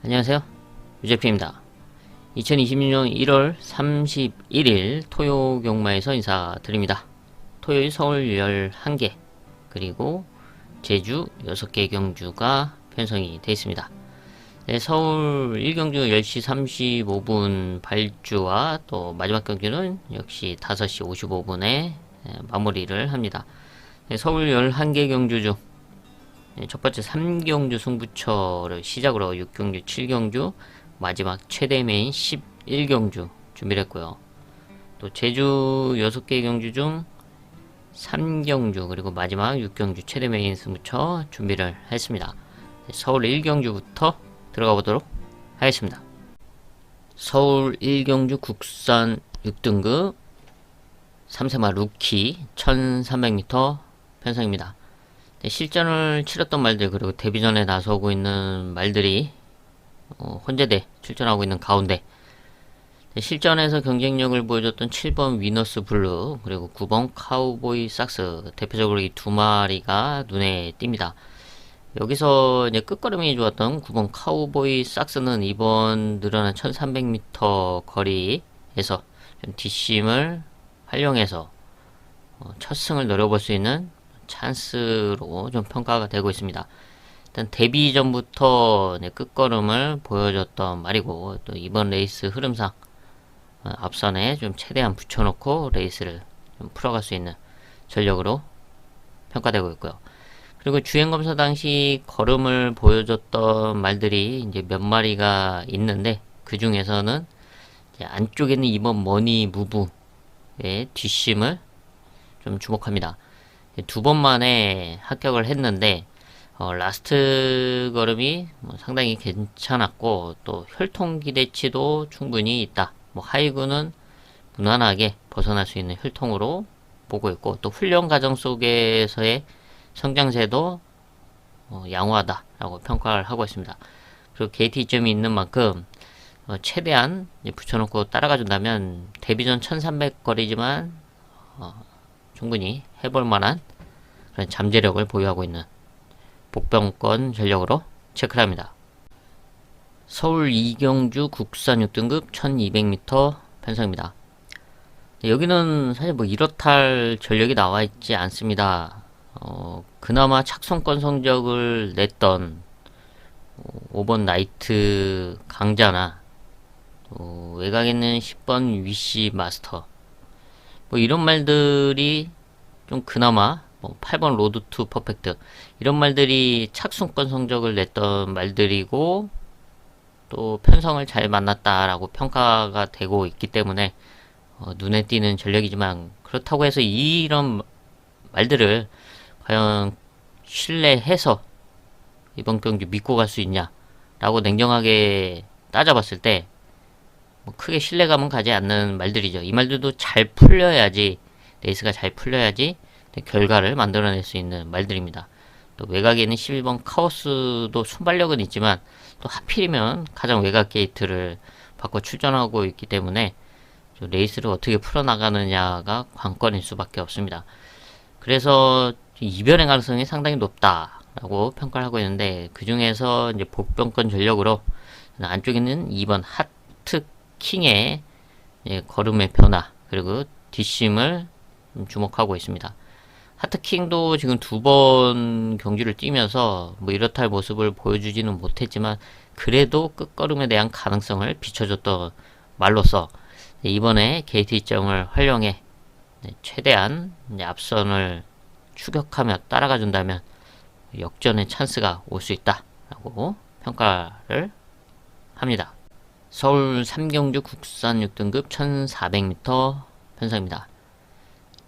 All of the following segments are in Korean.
안녕하세요, 유재피입니다. 2026년 1월 31일 토요 경마에서 인사드립니다. 토요일 서울 11개 그리고 제주 6개 경주가 편성이 되어 있습니다. 네, 서울 1경주 10시 35분 발주와 또 마지막 경주는 역시 5시 55분에 마무리를 합니다. 네, 서울 11개 경주 중 첫 번째 3경주 승부처를 시작으로 6경주, 7경주, 마지막 최대 메인 11경주 준비를 했고요. 또 제주 6개 경주 중 3경주 그리고 마지막 6경주 최대 메인 승부처 준비를 했습니다. 서울 1경주부터 들어가 보도록 하겠습니다. 서울 1경주 국산 6등급 3세마 루키 1300m 편성입니다. 실전을 치렀던 말들 그리고 데뷔전에 나서고 있는 말들이 혼재돼 출전하고 있는 가운데 실전에서 경쟁력을 보여줬던 7번 위너스 블루 그리고 9번 카우보이 삭스 대표적으로 이 두 마리가 눈에 띕니다. 여기서 이제 끝걸음이 좋았던 9번 카우보이 삭스는 이번 늘어난 1300m 거리에서 좀 뒷심을 활용해서 첫 승을 노려볼 수 있는 찬스로 좀 평가가 되고 있습니다. 일단 데뷔 전부터 끝걸음을 보여줬던 말이고 또 이번 레이스 흐름상 앞선에 좀 최대한 붙여놓고 레이스를 좀 풀어갈 수 있는 전력으로 평가되고 있고요. 그리고 주행검사 당시 걸음을 보여줬던 말들이 이제 몇 마리가 있는데 그 중에서는 안쪽에는 이번 머니 무브의 뒷심을 좀 주목합니다. 두 번 만에 합격을 했는데 라스트 걸음이 상당히 괜찮았고 또 혈통 기대치도 충분히 있다. 하이구는 무난하게 벗어날 수 있는 혈통으로 보고 있고 또 훈련 과정 속에서의 성장세도 양호하다라고 평가를 하고 있습니다. 그리고 게이트점이 있는 만큼 최대한 붙여놓고 따라가 준다면 데뷔전 1300 거리지만 충분히 해볼 만한 그런 잠재력을 보유하고 있는 복병권 전력으로 체크를 합니다. 서울 2경주 국산 6등급 1200m 편성입니다. 여기는 사실 이렇다 전력이 나와 있지 않습니다. 그나마 착송권 성적을 냈던 5번 나이트 강자나 외곽에 있는 10번 위시 마스터 이런 말들이 좀 그나마 8번 로드 투 퍼펙트 이런 말들이 착순권 성적을 냈던 말들이고 또 편성을 잘 만났다라고 평가가 되고 있기 때문에 눈에 띄는 전력이지만 그렇다고 해서 이런 말들을 과연 신뢰해서 이번 경기 믿고 갈 수 있냐 라고 냉정하게 따져봤을 때 크게 신뢰감은 가지 않는 말들이죠. 이 말들도 잘 풀려야지 레이스가 잘 풀려야지 결과를 만들어낼 수 있는 말들입니다. 또 외곽에 있는 11번 카오스도 순발력은 있지만 또 하필이면 가장 외곽 게이트를 받고 출전하고 있기 때문에 레이스를 어떻게 풀어나가느냐가 관건일 수밖에 없습니다. 그래서 이변의 가능성이 상당히 높다라고 평가를 하고 있는데 그 중에서 이제 복병권 전력으로 안쪽에는 2번 하트 킹의 걸음의 변화 그리고 뒷심을 주목하고 있습니다. 하트킹도 지금 2번 경주를 뛰면서 이렇다 할 모습을 보여주지는 못했지만 그래도 끝걸음에 대한 가능성을 비춰줬던 말로서 이번에 게이트 이점을 활용해 최대한 앞선을 추격하며 따라가 준다면 역전의 찬스가 올 수 있다라고 평가를 합니다. 서울 3경주 국산 6등급 1400m 편성입니다.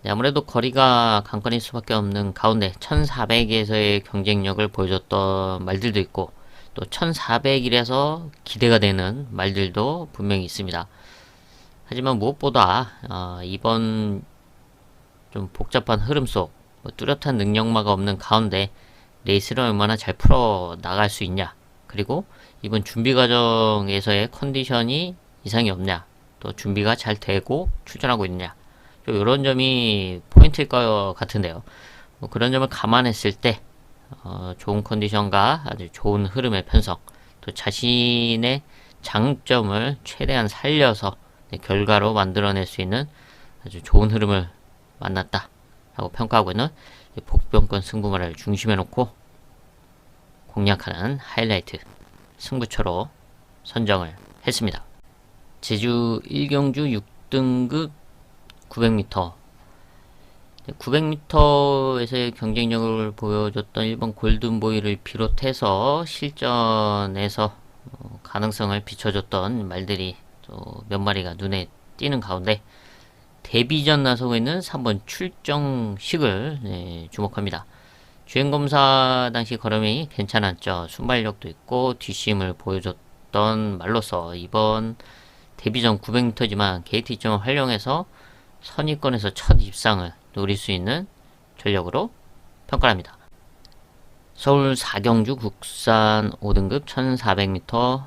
아무래도 거리가 관건일 수밖에 없는 가운데 1400에서의 경쟁력을 보여줬던 말들도 있고 또 1400이라서 기대가 되는 말들도 분명히 있습니다. 하지만 무엇보다 이번 좀 복잡한 흐름 속 뚜렷한 능력마가 없는 가운데 레이스를 얼마나 잘 풀어 나갈 수 있냐 그리고 이번 준비 과정에서의 컨디션이 이상이 없냐 또 준비가 잘 되고 출전하고 있냐 이런 점이 포인트일 것 같은데요. 그런 점을 감안했을 때 좋은 컨디션과 아주 좋은 흐름의 편성 또 자신의 장점을 최대한 살려서 결과로 만들어낼 수 있는 아주 좋은 흐름을 만났다 라고 평가하고 있는 복병권 승부말을 중심에 놓고 공략하는 하이라이트 승부처로 선정을 했습니다. 제주 1경주 6등급 900m 900m에서의 경쟁력을 보여줬던 일본 골든보이를 비롯해서 실전에서 가능성을 비춰줬던 말들이 또 몇 마리가 눈에 띄는 가운데 데뷔전 나서고 있는 3번 출정식을 주목합니다. 주행검사 당시 걸음이 괜찮았죠. 순발력도 있고 뒷심을 보여줬던 말로서 이번 데뷔전 900m지만 게이트 이점을 활용해서 선위권에서 첫 입상을 노릴 수 있는 전력으로 평가합니다. 서울 4경주 국산 5등급 1400m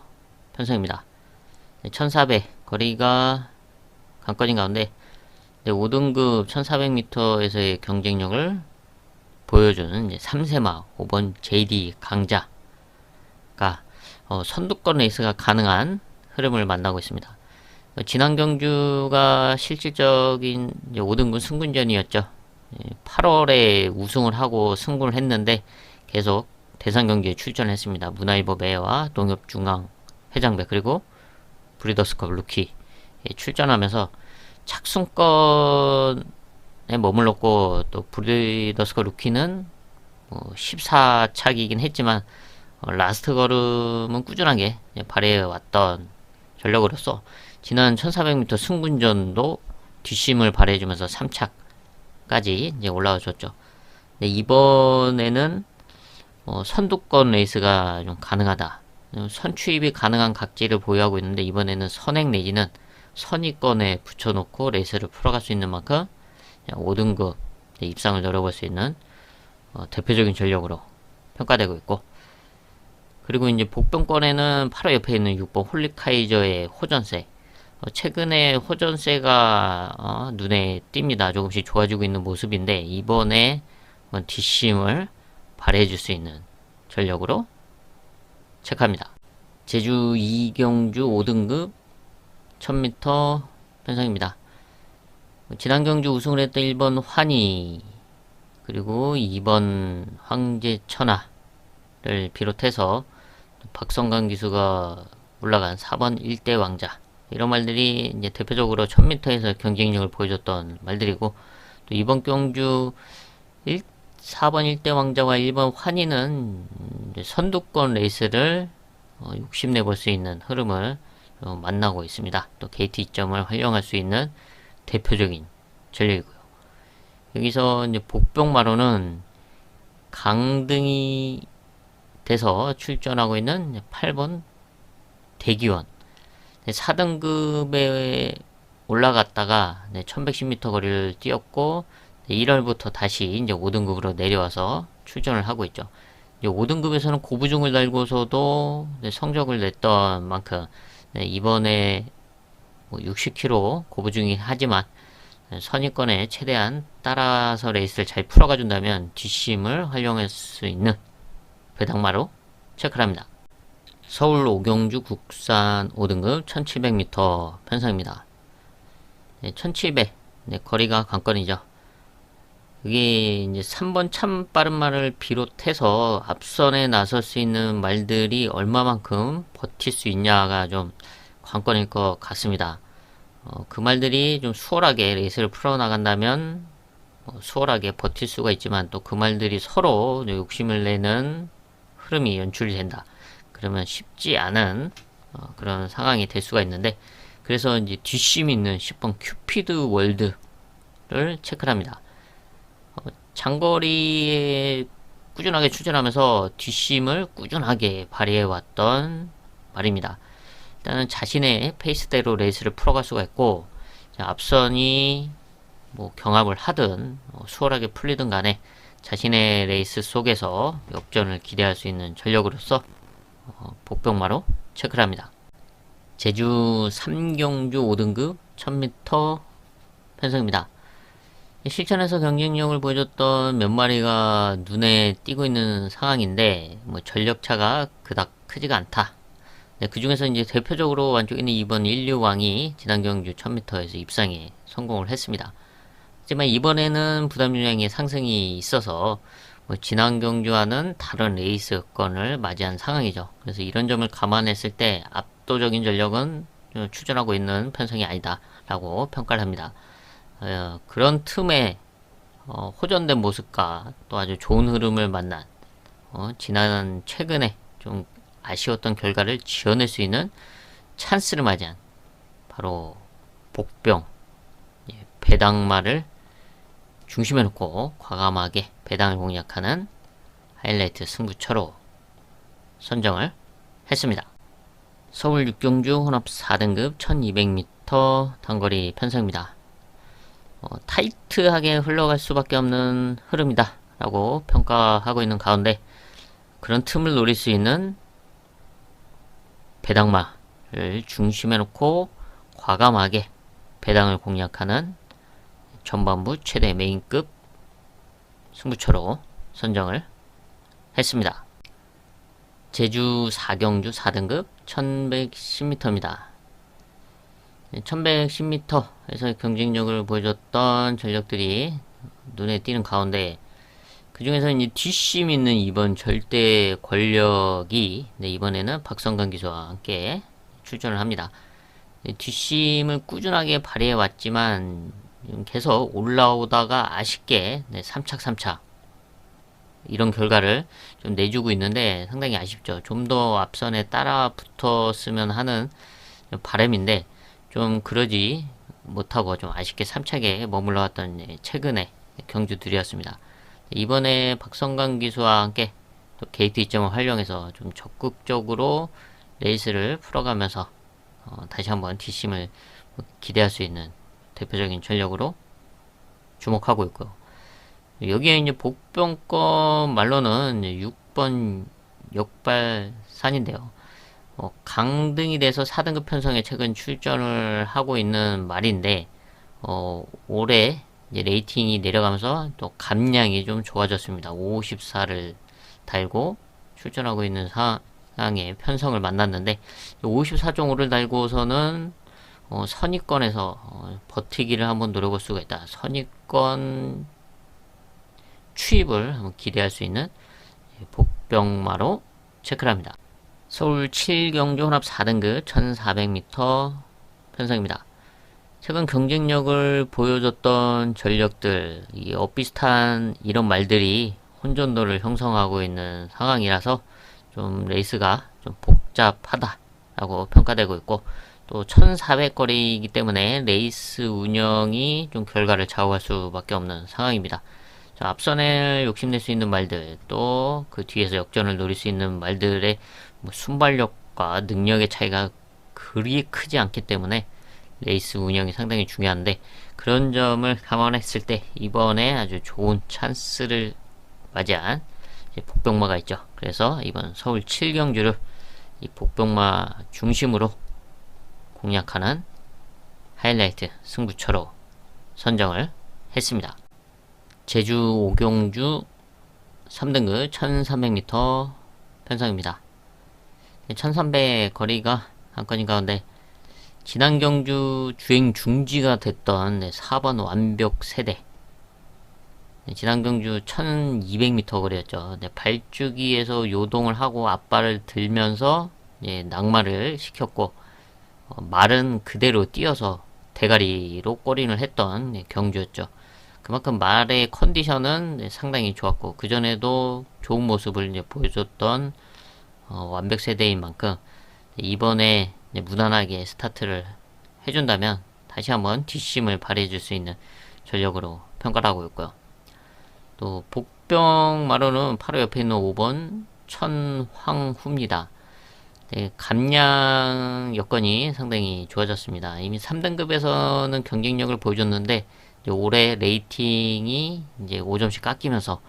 편성입니다. 1400 거리가 관건인 가운데 5등급 1400m에서의 경쟁력을 보여주는 3세마 5번 JD 강자가 선두권 레이스가 가능한 흐름을 만나고 있습니다. 지난 경주가 실질적인 5등분 승군전이었죠. 8월에 우승을 하고 승부를 했는데 계속 대상 경기에 출전했습니다. 문화일보 매와 농협중앙 회장배 그리고 브리더스컵 루키 출전하면서 착순권에 머물렀고 또 브리더스컵 루키는 14착이긴 했지만 라스트 걸음은 꾸준하게 발휘해왔던 전력으로서 지난 1400m 승군전도 뒷심을 발휘해주면서 3착까지 이제 올라와 줬죠. 이번에는 선두권 레이스가 좀 가능하다. 선취입이 가능한 각지를 보유하고 있는데 이번에는 선행 내지는 선위권에 붙여놓고 레이스를 풀어갈 수 있는 만큼 5등급 입상을 노려볼 수 있는 대표적인 전력으로 평가되고 있고 그리고 이제 복병권에는 바로 옆에 있는 6번 홀리카이저의 호전세 최근에 호전세가 눈에 띕니다. 조금씩 좋아지고 있는 모습인데 이번에 뒷심을 발휘해줄 수 있는 전력으로 체크합니다. 제주 2경주 5등급 1000m 편성입니다. 지난 경주 우승을 했던 1번 환희 그리고 2번 황제천하를 비롯해서 박성강 기수가 올라간 4번 1대 왕자 이런 말들이 이제 대표적으로 1000m에서 경쟁력을 보여줬던 말들이고 또 이번 경주 4번 1대 왕자와 1번 환희는 선두권 레이스를 욕심내볼 수 있는 흐름을 만나고 있습니다. 또 게이트 이점을 활용할 수 있는 대표적인 전력이고요. 여기서 이제 복병마로는 강등이 돼서 출전하고 있는 8번 대기원 4등급에 올라갔다가 1110m 거리를 뛰었고 1월부터 다시 이제 5등급으로 내려와서 출전을 하고 있죠. 5등급에서는 고부중을 달고서도 성적을 냈던 만큼 이번에 60km 고부중이 하지만 선위권에 최대한 따라서 레이스를 잘 풀어가 준다면 뒷심을 활용할 수 있는 배당마로 체크를 합니다. 서울 5경주 국산 5등급 1700m 편성입니다. 1700 거리가 관건이죠. 이게 이제 3번 참 빠른 말을 비롯해서 앞선에 나설 수 있는 말들이 얼마만큼 버틸 수 있냐가 좀 관건일 것 같습니다. 그 말들이 좀 수월하게 레이스를 풀어나간다면 수월하게 버틸 수가 있지만 또 그 말들이 서로 욕심을 내는 흐름이 연출이 된다. 그러면 쉽지 않은 그런 상황이 될 수가 있는데 그래서 이제 뒷심 있는 10번 큐피드 월드를 체크를 합니다. 장거리에 꾸준하게 출전하면서 뒷심을 꾸준하게 발휘해왔던 말입니다. 일단은 자신의 페이스대로 레이스를 풀어갈 수가 있고 앞선이 경합을 하든 수월하게 풀리든 간에 자신의 레이스 속에서 역전을 기대할 수 있는 전력으로서 복병마로 체크를 합니다. 제주 3경주 5등급 1000m 편성입니다. 실전에서 경쟁력을 보여줬던 몇 마리가 눈에 띄고 있는 상황인데 전력차가 그닥 크지가 않다 네, 그 중에서 이제 대표적으로 완쪽에 있는 2번 인류왕이 지난 경주 1000m에서 입상에 성공을 했습니다. 하지만 이번에는 부담 유량의 상승이 있어서 뭐 지난 경주와는 다른 레이스권을 맞이한 상황이죠. 그래서 이런 점을 감안했을 때 압도적인 전력은 추진하고 있는 편성이 아니다라고 평가를 합니다. 그런 틈에 호전된 모습과 또 아주 좋은 흐름을 만난 지난 최근에 좀 아쉬웠던 결과를 지어낼 수 있는 찬스를 맞이한 바로 복병 배당마를 중심에 놓고 과감하게 배당을 공략하는 하이라이트 승부처로 선정을 했습니다. 서울 6경주 혼합 4등급 1200m 단거리 편성입니다. 타이트하게 흘러갈 수밖에 없는 흐름이다 라고 평가하고 있는 가운데 그런 틈을 노릴 수 있는 배당마를 중심에 놓고 과감하게 배당을 공략하는 전반부 최대 메인급 승부처로 선정을 했습니다. 제주 4경주 4등급 1110m입니다. 1110m에서 경쟁력을 보여줬던 전력들이 눈에 띄는 가운데 그 중에서 이제 뒷심 있는 이번 절대 권력이 이번에는 박성강 기수와 함께 출전을 합니다. 뒷심을 꾸준하게 발휘해 왔지만 계속 올라오다가 아쉽게 3착 3차 이런 결과를 좀 내주고 있는데 상당히 아쉽죠. 좀 더 앞선에 따라 붙었으면 하는 바람인데 좀 그러지 못하고 좀 아쉽게 3착에 머물러 왔던 최근의 경주들이었습니다. 이번에 박성강 기수와 함께 또 게이트 이점을 활용해서 좀 적극적으로 레이스를 풀어가면서 다시 한번 뒷심을 기대할 수 있는 대표적인 전력으로 주목하고 있고요. 여기에 이제 복병권 말로는 6번 역발산인데요. 강등이 돼서 4등급 편성에 최근 출전을 하고 있는 말인데 올해 이제 레이팅이 내려가면서 또 감량이 좀 좋아졌습니다. 54를 달고 출전하고 있는 상황의 편성을 만났는데 54.5를 달고서는 선입권에서 버티기를 한번 노려볼 수가 있다. 선입권 추입을 한번 기대할 수 있는 복병마로 체크를 합니다. 서울 7경주 혼합 4등급 1400m 편성입니다. 최근 경쟁력을 보여줬던 전력들, 이 엇비슷한 이런 말들이 혼전도를 형성하고 있는 상황이라서 좀 레이스가 좀 복잡하다라고 평가되고 있고 또 1400거리이기 때문에 레이스 운영이 좀 결과를 좌우할 수밖에 없는 상황입니다. 앞선을 욕심낼 수 있는 말들 또 그 뒤에서 역전을 노릴 수 있는 말들의 순발력과 능력의 차이가 그리 크지 않기 때문에 레이스 운영이 상당히 중요한데 그런 점을 감안했을 때 이번에 아주 좋은 찬스를 맞이한 복병마가 있죠. 그래서 이번 서울 7경주를 이 복병마 중심으로 공략하는 하이라이트 승부처로 선정을 했습니다. 제주 5경주 3등급 1300m 편성입니다. 1300 거리가 한 건인 가운데 지난 경주 주행 중지가 됐던 4번 완벽 세대 지난 경주 1200m 거리였죠. 발주기에서 요동을 하고 앞발을 들면서 낙마를 시켰고 말은 그대로 뛰어서 대가리로 꼬린을 했던 경주였죠. 그만큼 말의 컨디션은 상당히 좋았고 그전에도 좋은 모습을 보여줬던 완벽 세대인 만큼 이번에 무난하게 스타트를 해준다면 다시 한번 뒷심을 발휘해 줄 수 있는 전력으로 평가를 하고 있고요. 또 복병마로는 바로 옆에 있는 5번 천황후입니다. 감량 여건이 상당히 좋아졌습니다. 이미 3등급에서는 경쟁력을 보여줬는데 올해 레이팅이 이제 5점씩 깎이면서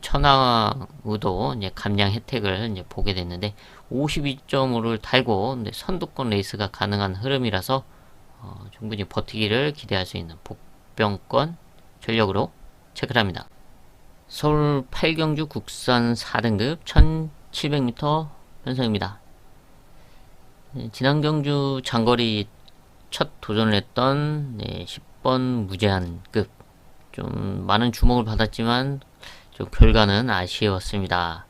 천황우도 감량 혜택을 보게 됐는데 52.5를 달고 선두권 레이스가 가능한 흐름이라서 충분히 버티기를 기대할 수 있는 복병권 전력으로 체크를 합니다. 서울 8경주 국산 4등급 1700m 편성입니다. 지난 경주 장거리 첫 도전을 했던 10번 무제한급, 좀 많은 주목을 받았지만 좀 결과는 아쉬웠습니다.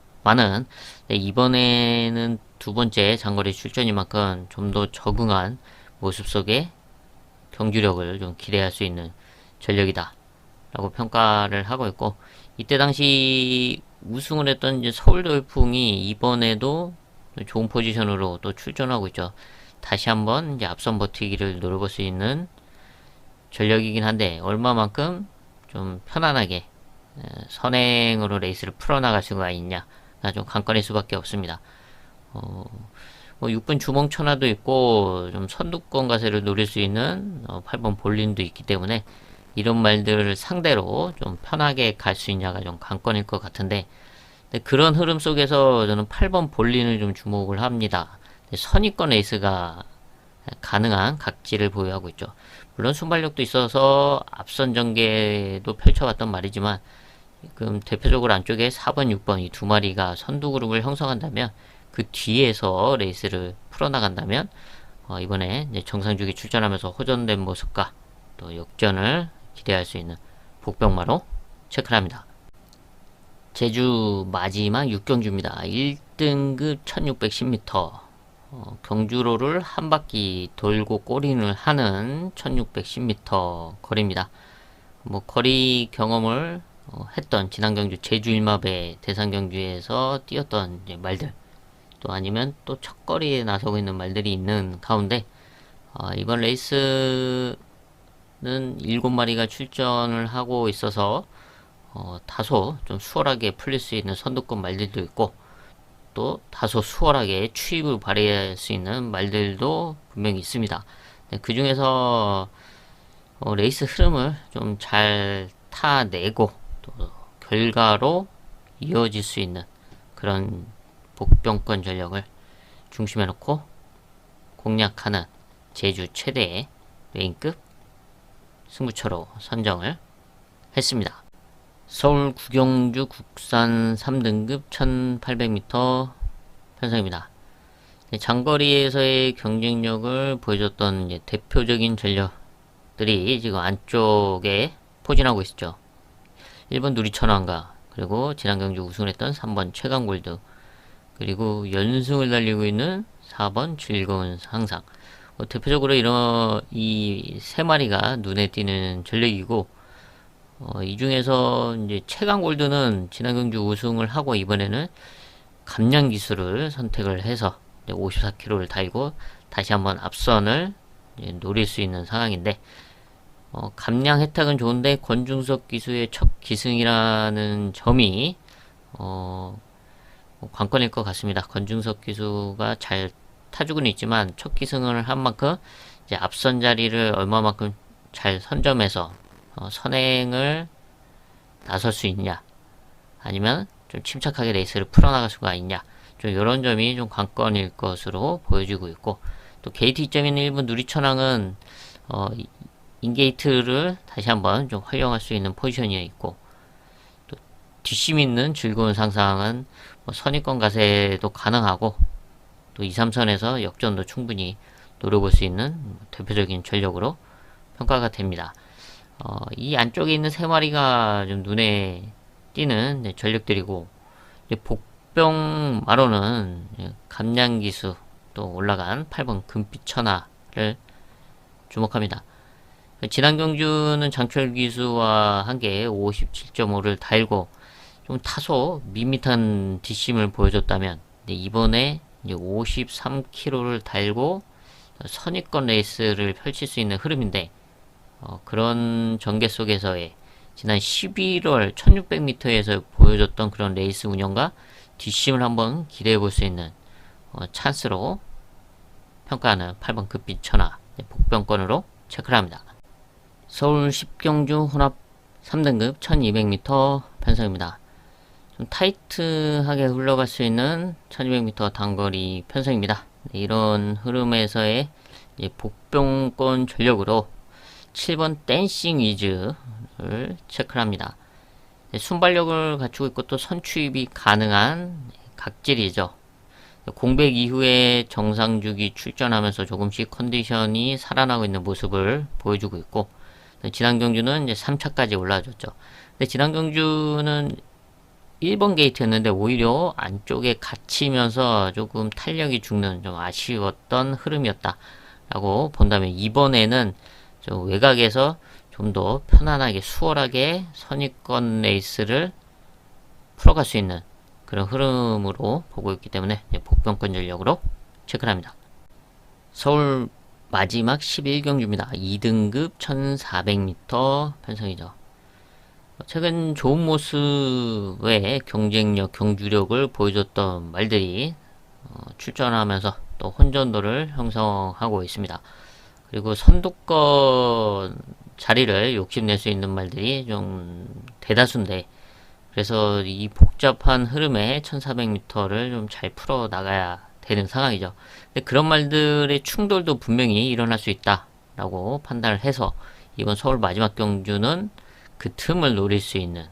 이번에는 두 번째 장거리 출전인 만큼 좀 더 적응한 모습 속에 경주력을 좀 기대할 수 있는 전력이다 라고 평가를 하고 있고, 이때 당시 우승을 했던 이제 서울돌풍이 이번에도 좋은 포지션으로 또 출전하고 있죠. 다시 한번 이제 앞선 버티기를 노려볼 수 있는 전력이긴 한데, 얼마만큼 좀 편안하게 선행으로 레이스를 풀어나갈 수가 있냐가 좀 관건일 수밖에 없습니다. 뭐 6분 주몽천하도 있고 좀 선두권 가세를 노릴 수 있는 8번 볼린도 있기 때문에, 이런 말들을 상대로 좀 편하게 갈 수 있냐가 좀 관건일 것 같은데, 그런 흐름 속에서 저는 8번 볼린을 좀 주목을 합니다. 선의권 레이스가 가능한 각지를 보유하고 있죠. 물론 순발력도 있어서 앞선 전개도 펼쳐왔던 말이지만, 지금 대표적으로 안쪽에 4번, 6번 이 두 마리가 선두 그룹을 형성한다면, 그 뒤에서 레이스를 풀어나간다면 이번에 이제 정상주기 출전하면서 호전된 모습과 또 역전을 기대할 수 있는 복병마로 체크를 합니다. 제주 마지막 6경주입니다. 1등급 1610m, 경주로를 한 바퀴 돌고 꼬린을 하는 1610m 거리입니다. 뭐 거리 경험을 했던 지난 경주 제주 일마배 대상 경주에서 뛰었던 이제 말들, 또 아니면 또 첫거리에 나서고 있는 말들이 있는 가운데, 이번 레이스는 7마리가 출전을 하고 있어서 다소 좀 수월하게 풀릴 수 있는 선두권 말들도 있고, 또 다소 수월하게 추입을 발휘할 수 있는 말들도 분명히 있습니다. 그 중에서 레이스 흐름을 좀 잘 타내고 또 결과로 이어질 수 있는 그런 복병권 전력을 중심에 놓고 공략하는 제주 최대의 메인급 승부처로 선정을 했습니다. 서울 구경주 국산 3등급 1800m 편성입니다. 장거리에서의 경쟁력을 보여줬던 이제 대표적인 전력들이 지금 안쪽에 포진하고 있죠. 1번 누리천왕과, 그리고 지난 경주 우승을 했던 3번 최강골드, 그리고 연승을 달리고 있는 4번 즐거운 상상. 대표적으로 이런 이 세 마리가 눈에 띄는 전력이고, 이 중에서 이제 최강 골드는 지난 경주 우승을 하고 이번에는 감량 기술을 선택을 해서 54km를 달고 다시 한번 앞선을 노릴 수 있는 상황인데, 감량 혜택은 좋은데 권중석 기수의 첫 기승이라는 점이 관건일 것 같습니다. 권중석 기수가 잘 타주고는 있지만 첫 기승을 한 만큼 이제 앞선 자리를 얼마만큼 잘 선점해서 선행을 나설 수 있냐, 아니면 좀 침착하게 레이스를 풀어나갈 수가 있냐, 좀 이런 점이 좀 관건일 것으로 보여지고 있고, 또 게이트 2.1 1분 누리천왕은 인게이트를 다시 한번 좀 활용할 수 있는 포지션이 있고, 또 뒷심 있는 즐거운 상상은 선의권 가세도 가능하고, 또 2, 3선에서 역전도 충분히 노려볼 수 있는 대표적인 전력으로 평가가 됩니다. 이 안쪽에 있는 세 마리가 좀 눈에 띄는 전력들이고, 복병 마로는 감량기수 또 올라간 8번 금빛 천하를 주목합니다. 지난 경주는 장철 기수와 한개 57.5를 달고 좀 다소 밋밋한 뒷심을 보여줬다면, 이번에 53km를 달고 선입권 레이스를 펼칠 수 있는 흐름인데, 그런 전개 속에서의 지난 11월 1600m에서 보여줬던 그런 레이스 운영과 뒷심을 한번 기대해 볼 수 있는 찬스로 평가하는 8번 급빛 천하 복병권으로 체크를 합니다. 서울 10경주 혼합 3등급 1200m 편성입니다. 좀 타이트하게 흘러갈 수 있는 1200m 단거리 편성입니다. 이런 흐름에서의 복병권 전력으로 7번 댄싱 위즈를 체크를 합니다. 순발력을 갖추고 있고 또 선추입이 가능한 각질이죠. 공백 이후에 정상주기 출전하면서 조금씩 컨디션이 살아나고 있는 모습을 보여주고 있고, 지난 경주는 이제 3차까지 올라줬죠. 근데 지난 경주는 1번 게이트였는데 오히려 안쪽에 갇히면서 조금 탄력이 죽는 좀 아쉬웠던 흐름이었다라고 본다면, 이번에는 좀 외곽에서 좀 더 편안하게 수월하게 선입권 레이스를 풀어갈 수 있는 그런 흐름으로 보고 있기 때문에 복병권 전력으로 체크를 합니다. 서울 마지막 11경주입니다. 2등급 1400m 편성이죠. 최근 좋은 모습의 경쟁력, 경주력을 보여줬던 말들이 출전하면서 또 혼전도를 형성하고 있습니다. 그리고 선두권 자리를 욕심낼 수 있는 말들이 좀 대다수인데, 그래서 이 복잡한 흐름에 1400m를 좀 잘 풀어 나가야 되는 상황이죠. 근데 그런 말들의 충돌도 분명히 일어날 수 있다라고 판단을 해서 이번 서울 마지막 경주는 그 틈을 노릴 수 있는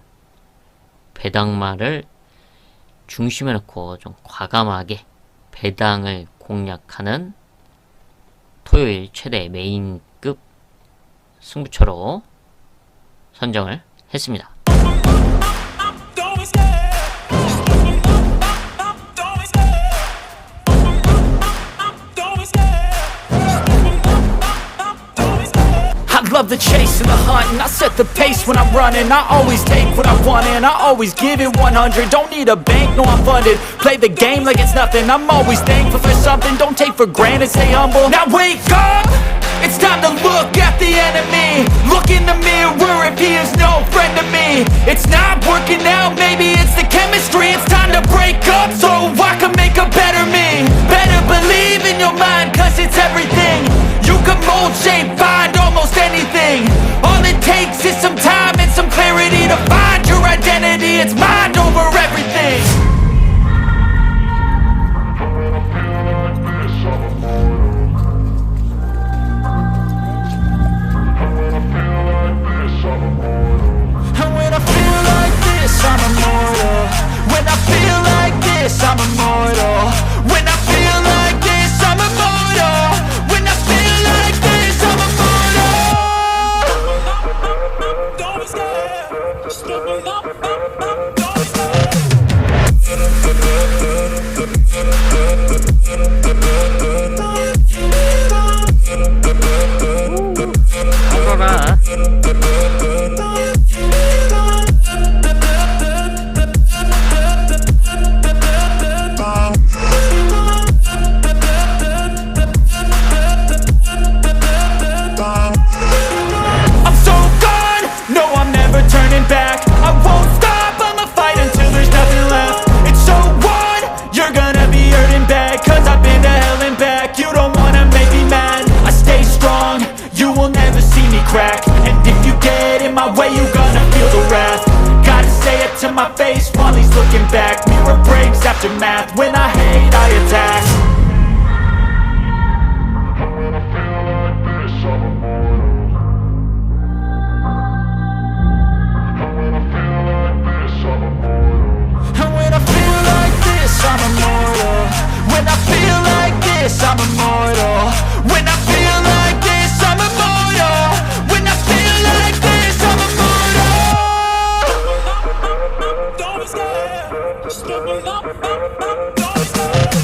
배당마를 중심에 놓고 좀 과감하게 배당을 공략하는 토요일 최대 메인급 승부처로 선정을 했습니다. I love the chase and the hunt, and I set the pace when I'm running. I always take what I want and I always give it 100. Don't need a bank, no I'm funded. Play the game like it's nothing. I'm always thankful for something. Don't take for granted, stay humble. Now wake up! It's time to look at the enemy. Look in the mirror if he is no friend to me. It's not working out, maybe it's the chemistry. It's time to break up so I can make a better me. Better believe in your mind, cause it's everything. You can mold, shape, find almost anything. All it takes is some time and some clarity to find your identity. It's mind over everything. And when I feel like this, I'm immortal. When I feel like this, I'm immortal. When I feel like this, I'm immortal. When I feel like this, I'm immortal. Don't be scared. Just open up, don't be 아로라. I'm so gone, no I'm never turning back. I won't stop, I'ma fight until there's nothing left. It's so on, you're gonna be hurting bad. Cause I've been to hell and back. You don't wanna make me mad. I stay strong, you will never see me crack. And if you get in my way, you're gonna feel the wrath. Gotta say it to my face while he's looking back. Mirror breaks after math, when I hate I attack. And when I feel like this, I'm immortal. When I feel like this, I'm immortal. When I feel like this, I'm immortal. When I feel like this, I'm immortal. Don't be scared. Just open up, don't be scared.